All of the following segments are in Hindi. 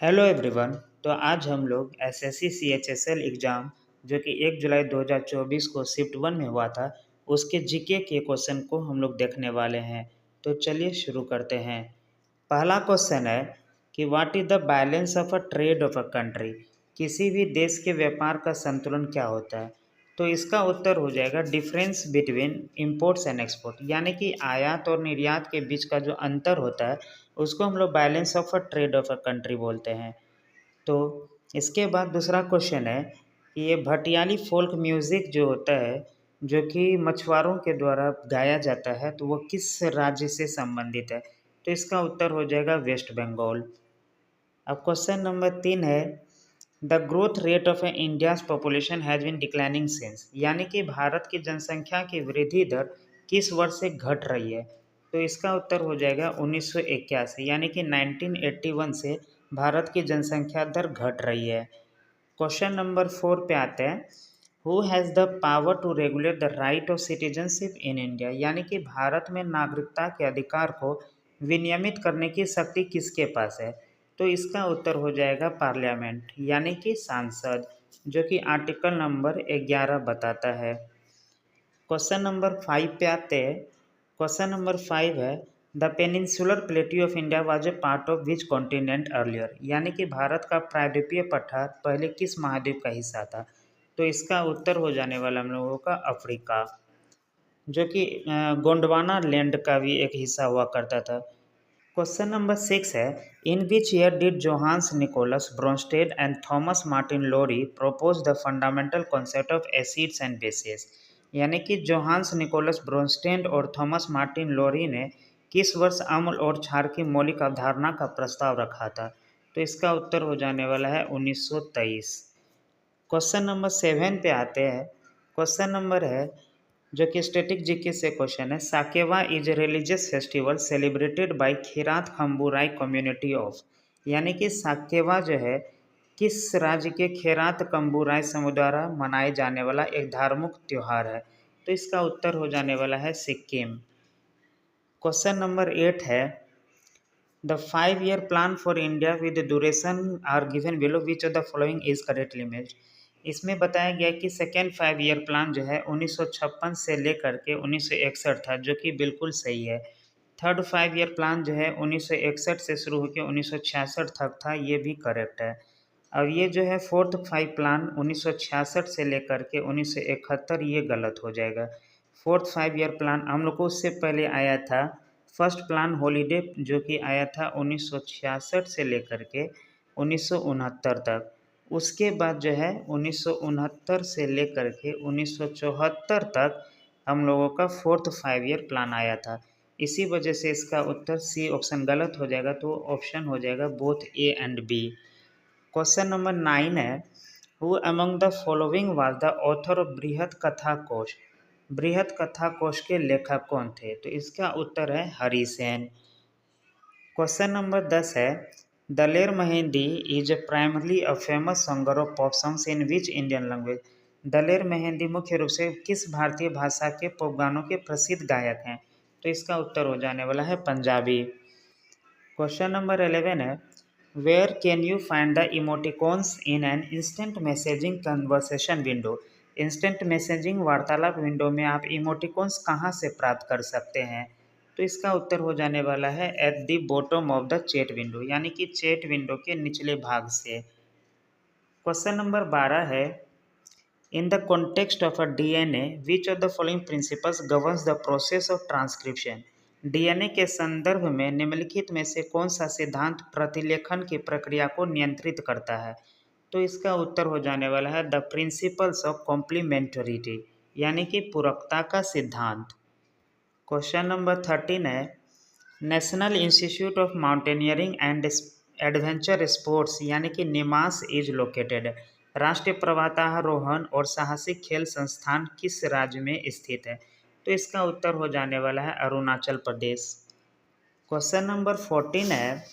Hello everyone. तो आज हम लोग एसएससी सीएचएसएल एग्ज़ाम जो कि 1 जुलाई 2024 को शिफ्ट 1 में हुआ था, उसके जीके के क्वेश्चन को हम लोग देखने वाले हैं। तो चलिए शुरू करते हैं। पहला क्वेश्चन है कि what is the balance of a trade of a country. किसी भी देश के व्यापार का संतुलन क्या होता है? तो इसका उत्तर हो जाएगा difference between imports and export, यानी कि आयात और निर्यात के बीच का जो अंतर होता है उसको हम लोग balance of a trade of a country बोलते हैं। तो इसके बाद दूसरा क्वेश्चन है कि ये भटियाली फोल्क म्यूज़िक जो होता है, जो कि मछुआरों के द्वारा गाया जाता है, तो वो किस राज्य से संबंधित है? तो इसका उत्तर हो जाएगा वेस्ट बंगाल। अब क्वेश्चन नंबर 3 है the growth rate of India's population has been declining since, यानी कि भारत की जनसंख्या की वृद्धि दर किस वर्ष से घट रही है? तो इसका उत्तर हो जाएगा 1981, यानी कि 1981 से भारत की जनसंख्या दर घट रही है। क्वेश्चन नंबर 4 पे आते हैं who has the power to regulate the right of citizenship in India, यानी कि भारत में नागरिकता के अधिकार को विनियमित करने की शक्ति किसके पास है? तो इसका उत्तर हो जाएगा पार्लियामेंट, यानी कि सांसद, जो कि आर्टिकल नंबर 11 बताता है। क्वेश्चन नंबर 5 पे आते हैं। क्वेश्चन नंबर 5 है the peninsular plateau of India was a part of which continent earlier, यानी कि भारत का प्रायद्वीपीय पठार पहले किस महाद्वीप का हिस्सा था? तो इसका उत्तर हो जाने वाला हम लोगों का अफ्रीका, जो कि गोंडवाना लैंड का भी एक हिस्सा हुआ करता था। क्वेश्चन नंबर 6 है in which year did Johannes Nicolaus Bronsted and Thomas Martin Lowry propose the fundamental concept of acids and bases, यानी कि जोहान्स निकोलस ब्रोंस्टेड और थॉमस मार्टिन लोरी ने किस वर्ष अम्ल और क्षार की मौलिक अवधारणा का प्रस्ताव रखा था? तो इसका उत्तर हो जाने वाला है 1923। क्वेश्चन नंबर 7 पे आते हैं। क्वेश्चन नंबर है जो कि स्टैटिक जीके से क्वेश्चन है Sakewa is a religious festival celebrated by Kirat Khambu Rai community of, यानी कि साकेवा जो है किस राज्य के खैरात कम्बुराई समुदाय द्वारा मनाए जाने वाला एक धार्मिक त्यौहार है? तो इसका उत्तर हो जाने वाला है सिक्किम। क्वेश्चन नंबर 8 है the 5 year plan for India with duration are given below which of the following is correctly matched. इसमें बताया गया कि सेकेंड 5 ईयर प्लान जो है 1956 से लेकर के 1961 था, जो कि बिल्कुल सही है। थर्ड 5 ईयर प्लान जो है 1961 से शुरू होकर 1966 तक था, ये भी करेक्ट है। अब ये जो है फोर्थ 5 प्लान 1966 से लेकर के 1971, ये गलत हो जाएगा। फोर्थ 5 ईयर प्लान हम लोग को उससे पहले आया था फर्स्ट प्लान हॉलीडे, जो कि आया था 1966 से लेकर के 1969 तक। उसके बाद जो है 1969 से लेकर के 1974 तक हम लोगों का फोर्थ 5 ईयर प्लान आया था। इसी वजह से इसका उत्तर सी ऑप्शन गलत हो जाएगा, तो ऑप्शन हो जाएगा both A and B. Question number 9 है who among the following was the author of Brihat Katha कोश। बृहत कथा कोश के लेखक कौन थे? तो इसका उत्तर है हरिसेन। क्वेश्चन नंबर 10 है Daler Mehndi is primarily a famous singer of pop songs in which Indian language. Daler Mehndi मुख्य रूप से किस भारतीय भाषा के पॉप गानों के प्रसिद्ध गायक हैं? तो इसका उत्तर हो जाने वाला है पंजाबी। क्वेश्चन नंबर 11 है where can you find the emoticons in an instant messaging conversation window. Instant messaging वार्तालाप विंडो में आप इमोटिकॉन्स कहाँ से प्राप्त कर सकते हैं? तो इसका उत्तर हो जाने वाला है at the bottom of the chat window, यानी कि चैट विंडो के निचले भाग से। क्वेश्चन नंबर 12 है in the context of a DNA which of the following principles governs the process of transcription. DNA के संदर्भ में निम्नलिखित में से कौन सा सिद्धांत प्रतिलेखन की प्रक्रिया को नियंत्रित करता है? तो इसका उत्तर हो जाने वाला है द प्रिंसिपल्स ऑफ कॉम्प्लीमेंटरिटी, यानी कि पूरकता का सिद्धांत। क्वेश्चन नंबर 13 है national institute of mountaineering and adventure sports, यानी कि निमास इज लोकेटेड। राष्ट्रीय पर्वतारोहण और साहसिक खेल संस्थान किस राज्य में स्थित है? तो इसका उत्तर हो जाने वाला है अरुणाचल प्रदेश। क्वेश्चन नंबर 14 है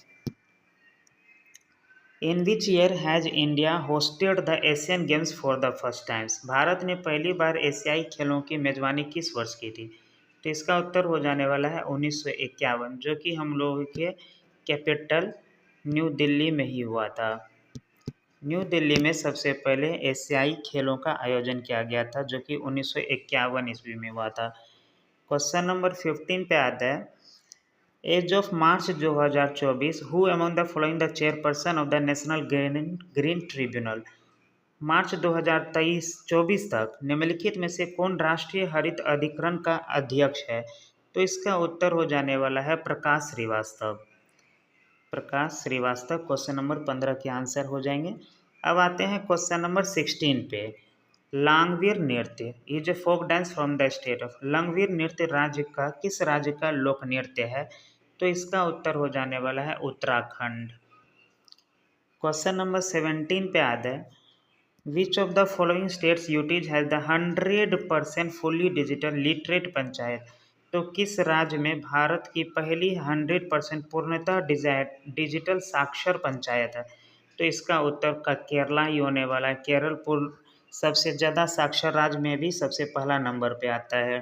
in which year has India hosted the Asian Games for the first times. Bharat ने पहली बार एशियाई खेलों की मेजबानी किस वर्ष की थी? तो इसका उत्तर हो जाने वाला है 1951, जो कि हम लोगों के कैपिटल न्यू दिल्ली में ही हुआ था। न्यू दिल्ली में सबसे पहले एशियाई खेलों का आयोजन किया गया था, जो कि 1951 ईस्वी में हुआ था। क्वेश्चन नंबर 15 पे आता है, as of March 2024 who among the following the chairperson of the National Green Tribunal. मार्च 2023-24 तक निम्नलिखित में से कौन राष्ट्रीय हरित अधिकरण का अध्यक्ष है? तो इसका उत्तर हो जाने वाला है प्रकाश श्रीवास्तव। प्रकाश श्रीवास्तव क्वेश्चन नंबर 15 के आंसर हो जाएंगे। अब आते हैं क्वेश्चन नंबर 16 पे। लांगवीर नृत्य is a folk dance from the state of. Langvir नृत्य किस राज्य का लोक नृत्य है? तो इसका उत्तर हो जाने वाला है उत्तराखंड। क्वेश्चन नंबर 17 पे आता है, विच of the following states UTs has the 100% fully digital literate panchayat. तो किस राज्य में भारत की पहली 100% पूर्णतः डिजिटल साक्षर पंचायत है? तो इसका उत्तर का केरला ही होने वाला है। केरल सबसे ज़्यादा साक्षर राज्य में भी सबसे पहला नंबर पे आता है।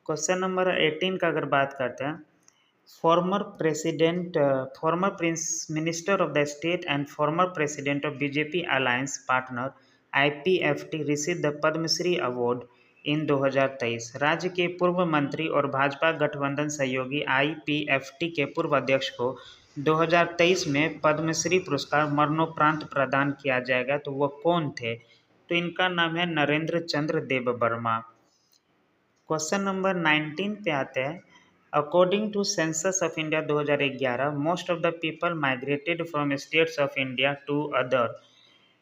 क्वेश्चन नंबर 18 का अगर बात करते हैं, former Minister of the State and former President of BJP Alliance Partner IPFT received the Padma Shri Award in 2023। राज्य के पूर्व मंत्री और भाजपा गठबंधन सहयोगी IPFT के पूर्व अध्यक्ष को 2023 में पद्मश्री पुरस्कार मरणोपरांत प्रदान किया जाएगा। तो वो कौन थे? तो इनका नाम है नरेंद्र चंद्र देव वर्मा। क्वेश्चन नंबर 19 पे आते हैं, according to census of India 2011 most of the people migrated from states of India to other.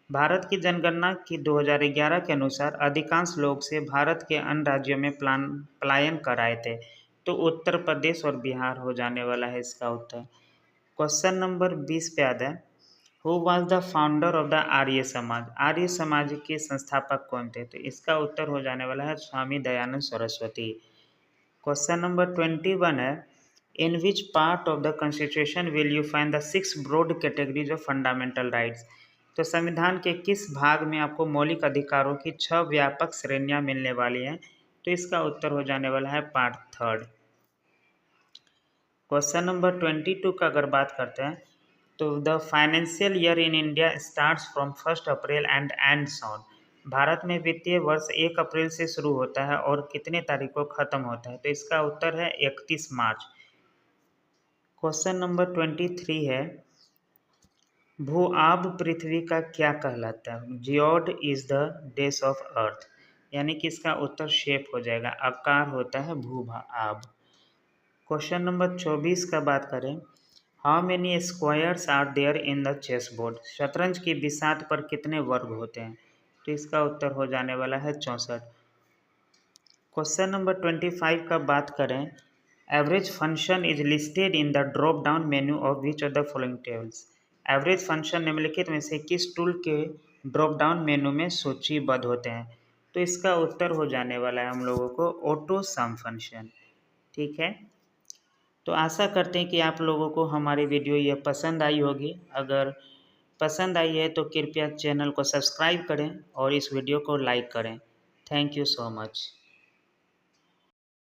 Bharat की जनगणना की 2011 के अनुसार अधिकांश लोग से भारत के अन्य राज्यों में पलायन कर आए थे। तो उत्तर प्रदेश और बिहार हो जाने वाला है इसका उत्तर। क्वेश्चन नंबर 20 पे आता है, who was the founder of the Arya Samaj. Arya समाज के संस्थापक कौन थे? तो इसका उत्तर हो जाने वाला है स्वामी दयानंद सरस्वती। क्वेश्चन नंबर 21 है, in which part of the constitution will you find the 6 broad categories of fundamental rights. तो संविधान के किस भाग में आपको मौलिक अधिकारों की 6 व्यापक श्रेणियां मिलने वाली हैं? तो इसका उत्तर हो जाने वाला है पार्ट 3। क्वेश्चन नंबर 22 का अगर बात करते हैं, तो the financial year in India starts from 1 April and ends on. Bharat में वित्तीय वर्ष 1 अप्रैल से शुरू होता है और कितने तारीख को खत्म होता है? तो इसका उत्तर है 31 मार्च। क्वेश्चन नंबर 23 है, भू-आब पृथ्वी का क्या कहलाता है? Geode is the base of earth, यानी कि इसका उत्तर शेप हो जाएगा, आकार होता है भू-आब। क्वेश्चन नंबर 24 का बात करें, how many squares are there in the chess board. शतरंज की बिसात पर कितने वर्ग होते हैं? तो इसका उत्तर हो जाने वाला है 64। क्वेश्चन नंबर 25 का बात करें, average function is listed in the drop down menu of which of the following tables. Average function निम्नलिखित में से किस टूल के ड्रॉप डाउन मेन्यू में सूचीबद्ध होते हैं? तो इसका उत्तर हो जाने वाला है हम लोगों को ऑटो सम फंक्शन। ठीक है, तो आशा करते हैं कि आप लोगों को हमारी वीडियो ये पसंद आई होगी। अगर पसंद आई है तो कृपया चैनल को सब्सक्राइब करें और इस वीडियो को लाइक करें। Thank you so much.